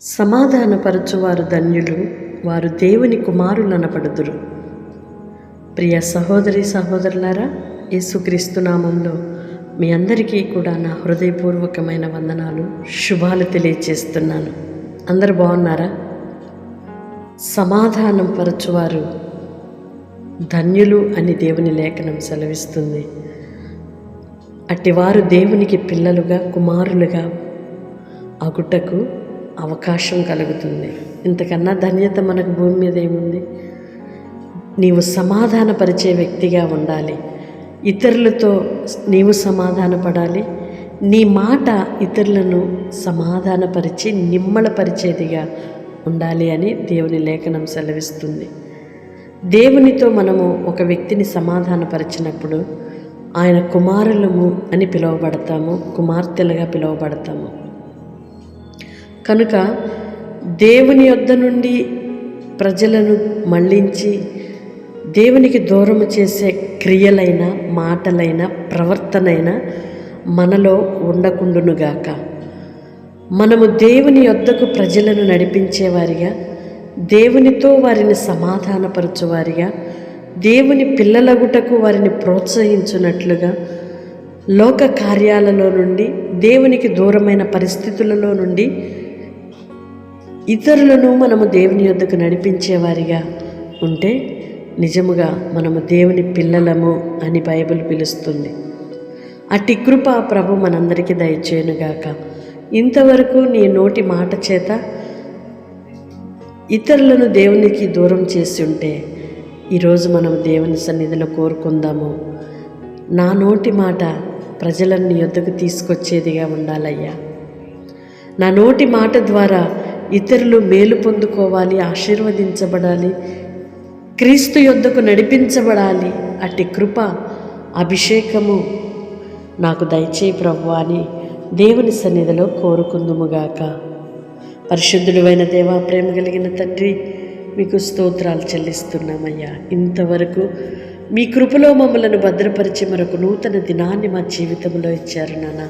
సమాధానపరచువారు ధన్యులు, వారు దేవుని కుమారులనబడుదురు. ప్రియ సహోదరి సహోదరులారా, యేసుక్రీస్తు నామంలో మీ అందరికీ కూడా నా హృదయపూర్వకమైన వందనాలు, శుభాలు తెలియచేస్తున్నాను. అందరు బాగున్నారా? సమాధానం పరచువారు ధన్యులు అని దేవుని లేఖనం సెలవిస్తుంది. అట్టివారు దేవునికి పిల్లలుగా, కుమారులుగా అగుటకు అవకాశం కలుగుతుంది. ఇంతకన్నా ధన్యత మనకు భూమి మీద ఏముంది? నీవు సమాధానపరిచే వ్యక్తిగా ఉండాలి. ఇతరులతో నీవు సమాధానపడాలి. నీ మాట ఇతరులను సమాధానపరిచి నిమ్మళపరిచేదిగా ఉండాలి అని దేవుని లేఖనం సెలవిస్తుంది. దేవునితో మనము ఒక వ్యక్తిని సమాధానపరిచినప్పుడు ఆయన కుమారులము అని పిలువబడతాము, కుమార్తెలుగా పిలువబడతాము. కనుక దేవుని యొద్ద నుండి ప్రజలను మళ్ళించి దేవునికి దూరము చేసే క్రియలైన, మాటలైన, ప్రవర్తనైన మనలో ఉండకుండునుగాక. మనము దేవుని యొద్దకు ప్రజలను నడిపించేవారిగా, దేవునితో వారిని సమాధానపరచువారిగా, దేవుని పిల్లలగుటకు వారిని ప్రోత్సహించున్నట్లుగా, లోక కార్యాలలో నుండి, దేవునికి దూరమైన పరిస్థితులలో నుండి ఇతరులను మనము దేవుని యొద్దకు నడిపించేవారిగా ఉంటే నిజముగా మనము దేవుని పిల్లలము అని బైబిల్ పిలుస్తుంది. అట్టి కృప ప్రభు మనందరికీ దయచేయునుగాక. ఇంతవరకు నీ నోటి మాట చేత ఇతరులను దేవునికి దూరం చేసి ఉంటే ఈరోజు మనం దేవుని సన్నిధిలో కోరుకుందాము. నా నోటి మాట ప్రజలను నీ యొద్దకు తీసుకొచ్చేదిగా ఉండాలయ్యా. నా నోటి మాట ద్వారా ఇతరులు మేలు పొందుకోవాలి, ఆశీర్వదించబడాలి, క్రీస్తు యొద్దకు నడిపించబడాలి. అట్టి కృప, అభిషేకము నాకు దయచేయి ప్రభువా అని దేవుని సన్నిధిలో కోరుకుందుముగాక. పరిశుద్ధుడైన దేవా, ప్రేమ కలిగిన తండ్రి, మీకు స్తోత్రాలు చెల్లిస్తున్నామయ్యా. ఇంతవరకు మీ కృపలో మమ్మలను భద్రపరిచి మరొక నూతన దినాన్ని మా జీవితంలో ఇచ్చారు నాన్న.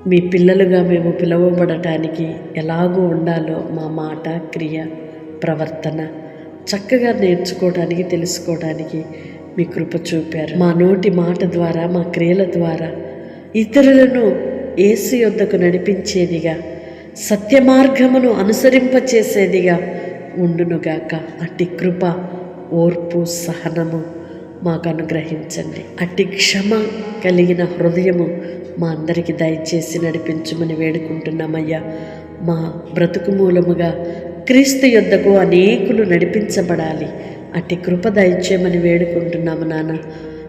మీ పిల్లలుగా మేము పిలువబడటానికి ఎలాగూ ఉండాలో మా మాట, క్రియ, ప్రవర్తన చక్కగా నేర్చుకోవడానికి, తెలుసుకోవడానికి మీ కృప చూపారు. మా నోటి మాట ద్వారా, మా క్రియల ద్వారా ఇతరులను యేసు యొద్దకు నడిపించేదిగా, సత్య మార్గమును అనుసరింపచేసేదిగా ఉండునుగాక. అట్టి కృప, ఓర్పు, సహనము మాకు అనుగ్రహించండి. అట్టి క్షమ కలిగిన హృదయము మా అందరికీ దయచేసి నడిపించమని వేడుకుంటున్నామయ్యా. మా బ్రతుకు మూలముగా క్రీస్తు యొద్దకు అనేకులు నడిపించబడాలి. అట్టి కృప దయచేయమని వేడుకుంటున్నాము నాన్న.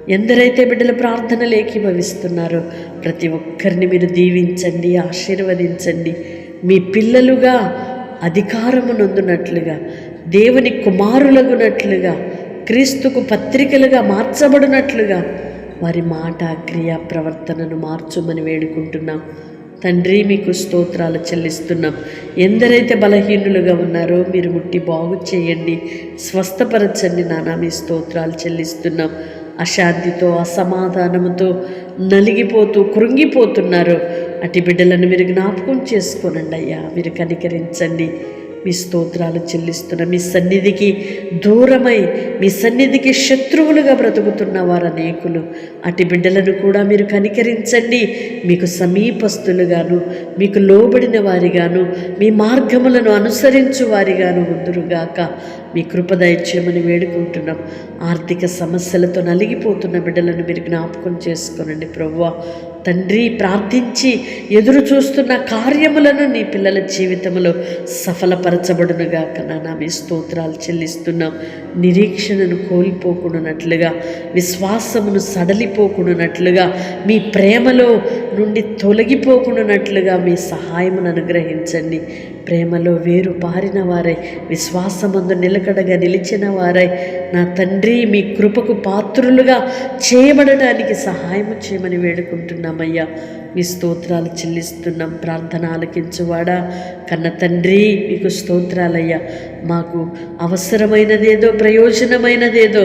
ఎందరైతే బిడ్డల ప్రార్థనలు ఏకీభవిస్తున్నారో ప్రతి ఒక్కరిని మీరు దీవించండి, ఆశీర్వదించండి. మీ పిల్లలుగా అధికారము నొందునట్లుగా, దేవుని కుమారులగునట్లుగా, క్రీస్తుకు పత్రికలుగా మార్చబడినట్లుగా వారి మాట, క్రియ, ప్రవర్తనను మార్చుమని వేడుకుంటున్నాం తండ్రి. మీకు స్తోత్రాలు చెల్లిస్తున్నాం. ఎందరైతే బలహీనులుగా ఉన్నారో మీరు ముట్టి బాగు చేయండి, స్వస్థపరచండి నాన్న. మీ స్తోత్రాలు చెల్లిస్తున్నాం. అశాంతితో, అసమాధానముతో నలిగిపోతూ, కృంగిపోతున్నారు అటు బిడ్డలను మీరు జ్ఞాపకం చేసుకోనండి అయ్యా. మీరు కనికరించండి. మీ స్తోత్రాలు చెల్లిస్తున్న, మీ సన్నిధికి దూరమై మీ సన్నిధికి శత్రువులుగా బ్రతుకుతున్న వారు అనేకులు. అటు బిడ్డలను కూడా మీరు కనికరించండి. మీకు సమీపస్తులుగాను, మీకు లోబడిన వారిగాను, మీ మార్గములను అనుసరించు వారిగాను ఉందురుగాక. మీ కృప దయచేయమని వేడుకుంటున్నాం. ఆర్థిక సమస్యలతో నలిగిపోతున్న బిడ్డలను మీరు జ్ఞాపకం చేసుకోనండి ప్రభువా. తండ్రి, ప్రార్థించి ఎదురు చూస్తున్న కార్యములను నీ పిల్లల జీవితంలో సఫలపరచబడునుగాక నాన్న. మీ స్తోత్రాలు చెల్లిస్తున్నాం. నిరీక్షణను కోల్పోకుండానట్లుగా, విశ్వాసమును సడలిపోకుండానట్లుగా, మీ ప్రేమలో నుండి తొలగిపోకుండానట్లుగా మీ సహాయమును అనుగ్రహించండి. ప్రేమలో వేరు పారిన వారై, విశ్వాసమందు నిలకడగా నిలిచిన వారై నా తండ్రి, మీ కృపకు పాత్రులుగా చేయబడడానికి సహాయము చేయమని వేడుకుంటున్నామయ్యా. మీ స్తోత్రాలు చెల్లిస్తున్నాం. ప్రార్థన ఆలకించువాడా, కన్న తండ్రి, మీకు స్తోత్రాలయ్యా. మాకు అవసరమైనదేదో, ప్రయోజనమైనదేదో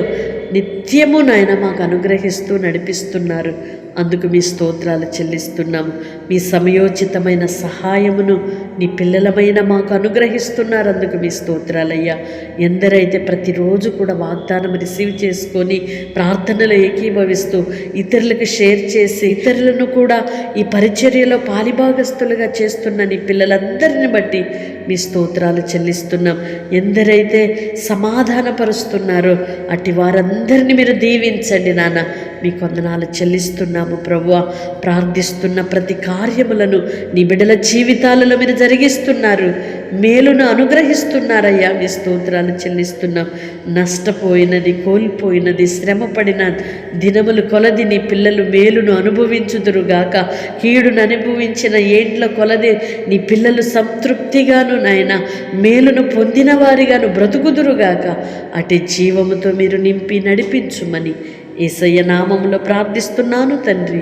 నిత్యము నాయన మాకు అనుగ్రహిస్తూ నడిపిస్తున్నారు. అందుకు మీ స్తోత్రాలు చెల్లిస్తున్నాము. మీ సమయోచితమైన సహాయమును నీ పిల్లలమైన మాకు అనుగ్రహిస్తున్నారు. అందుకు మీ స్తోత్రాలయ్యా. ఎందరైతే ప్రతిరోజు కూడా వాగ్దానం రిసీవ్ చేసుకొని ప్రార్థనలు ఏకీభవిస్తూ ఇతరులకు షేర్ చేసి ఇతరులను కూడా ఈ పరిచర్యలో పాలిభాగస్తులుగా చేస్తున్న నీ పిల్లలందరిని బట్టి మీ స్తోత్రాలు చెల్లిస్తున్నాం. ఎందరైతే సమాధానపరుస్తున్నారో అట్టి వారందరినీ మీరు దీవించండి నాన్న. మీ వందనాలు చెల్లిస్తున్నాము ప్రభువా. ప్రార్థిస్తున్న ప్రతి కార్యములను నీ బిడ్డల జీవితాలలో మీరు జరిగిస్తున్నారు, మేలును అనుగ్రహిస్తున్నారయ్యా. మీ స్తోత్రాలు చెల్లిస్తున్నాం. నష్టపోయినది, కోల్పోయినది, శ్రమపడిన దినములు కొలది నీ పిల్లలు మేలును అనుభవించుదురుగాక. కీడును అనుభవించిన ఏండ్ల కొలది నీ పిల్లలు సంతృప్తిగాను నాయన మేలును పొందిన వారిగాను బ్రతుకుదురుగాక. అటు జీవముతో మీరు నింపి నడిపించుమని యేసయ్య నామములో ప్రార్థిస్తున్నాను తండ్రి.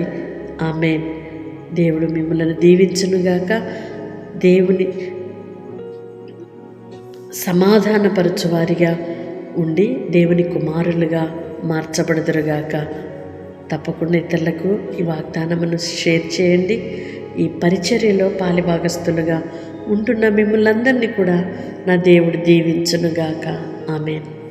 ఆమేన్. దేవుడు మిమ్మల్ని దీవించునుగాక. దేవుని సమాధానపరచువారిగా ఉండి దేవుని కుమారులుగా మార్చబడుదురుగాక. తప్పకుండా ఇతరులకు ఈ వాగ్దానమును షేర్ చేయండి. ఈ పరిచర్యలో పాలిభాగస్తులుగా ఉంటున్న మిమ్మల్ని అందరినీ కూడా నా దేవుడు దీవించునుగాక. ఆమేన్.